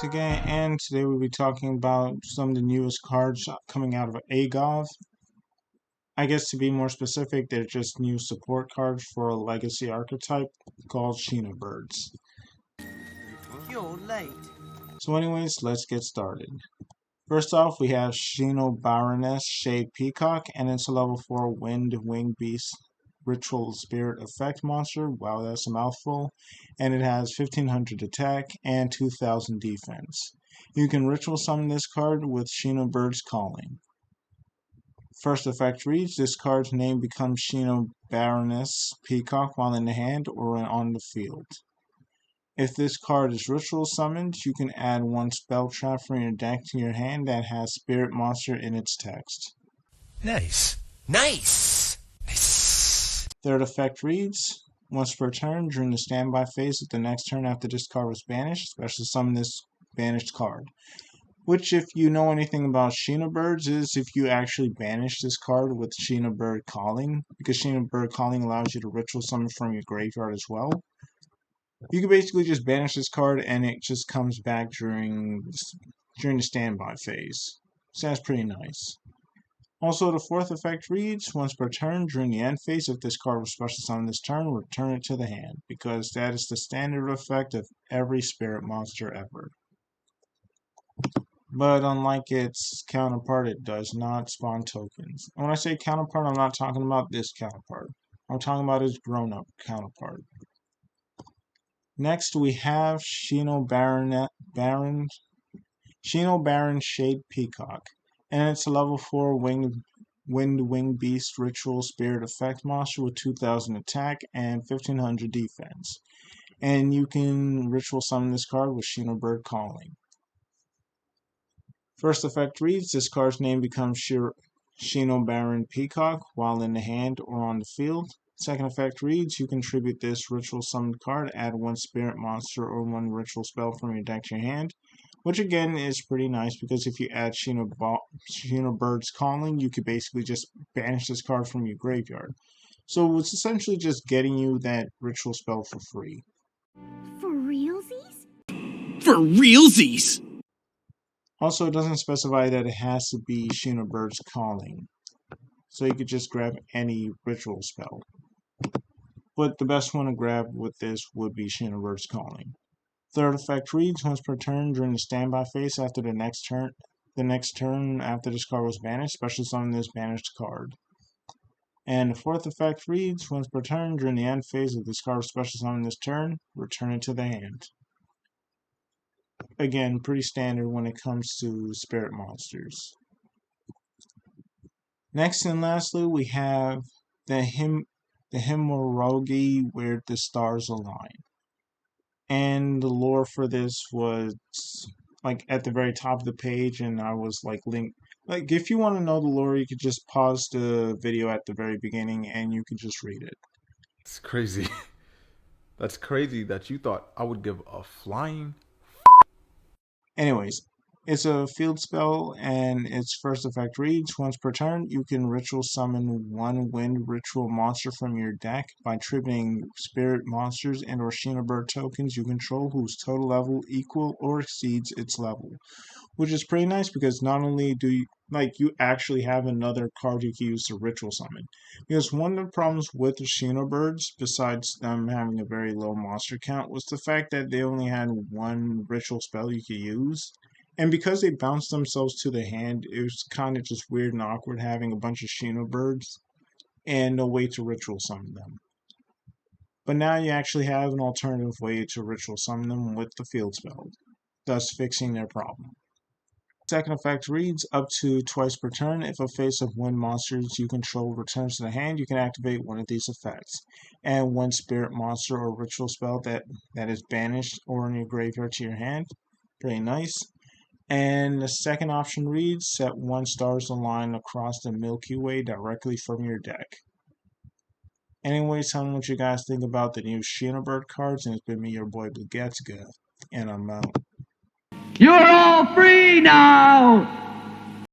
Again, and today we'll be talking about some of the newest cards coming out of AGOV. I guess to be more specific, they're just new support cards for a legacy archetype called Shinobirds. You're late. So anyways, let's get started. First off, we have Shinobird Shade Peacock, and it's a level 4 Wind Wing Beast Ritual Spirit Effect monster. Wow, that's a mouthful. And it has 1500 attack and 2000 defense. You can ritual summon this card with Shinobird's Calling. First effect reads, this card's name becomes Shinobird Peacock while in the hand or on the field. If this card is ritual summoned, you can add one spell trap from your deck to your hand that has Spirit Monster in its text. Nice. Nice. Nice. Third effect reads, once per turn during the standby phase of the next turn after this card was banished, special summon this banished card. Which, if you know anything about Shinobirds, is if you actually banish this card with Shinobird Calling, because Shinobird Calling allows you to ritual summon from your graveyard as well. You can basically just banish this card and it just comes back during the standby phase. So that's pretty nice. Also, the fourth effect reads, once per turn during the end phase, if this card was special summoned this turn, return it to the hand, because that is the standard effect of every spirit monster ever. But unlike its counterpart, it does not spawn tokens. And when I say counterpart, I'm not talking about this counterpart. I'm talking about its grown-up counterpart. Next, we have Shinobird Shade Peacock, and it's a level 4 Wind Wing Beast Ritual Spirit Effect monster with 2000 attack and 1500 defense. And you can ritual summon this card with Shinobird Calling. First effect reads, this card's name becomes Shinobird Peacock while in the hand or on the field. Second effect reads, you contribute this ritual summoned card, add one spirit monster or one ritual spell from your deck to your hand, which again is pretty nice because if you add Shinobird's Calling, you could basically just banish this card from your graveyard. So it's essentially just getting you that ritual spell for free. For realsies? For realsies! Also, it doesn't specify that it has to be Shinobird's Calling, so you could just grab any ritual spell. But the best one to grab with this would be Shinobird's Calling. Third effect reads, once per turn during the standby phase after the next turn after this card was banished, special summon this banished card. And the fourth effect reads, once per turn during the end phase of this card was special summoned this turn, return it to the hand. Again, pretty standard when it comes to spirit monsters. Next and lastly, we have the Himorogi Where the Stars Align. And the lore for this was like at the very top of the page, and I was like linked. Like, if you want to know the lore, you could just pause the video at the very beginning and you can just read it. It's crazy. That's crazy that you thought I would give a flying. Anyways, it's a field spell, and its first effect reads, once per turn, you can ritual summon one wind ritual monster from your deck by tributing spirit monsters and or Shinobird tokens you control whose total level equal or exceeds its level. Which is pretty nice because not only do you actually have another card you can use to ritual summon. Because one of the problems with the Shinobirds, besides them having a very low monster count, was the fact that they only had one ritual spell you could use. And because they bounced themselves to the hand, it was kind of just weird and awkward having a bunch of Shinobirds and no way to ritual summon them. But now you actually have an alternative way to ritual summon them with the field spell, thus fixing their problem. Second effect reads, up to twice per turn, if a face of wind monsters you control returns to the hand, you can activate one of these effects. Add one spirit monster or ritual spell that is banished or in your graveyard to your hand. Pretty nice. And the second option reads, set one stars align across the Milky Way directly from your deck. Anyways, tell me what you guys think about the new Shinobird cards, and it's been me, your boy Blue and I'm out. You're all free now!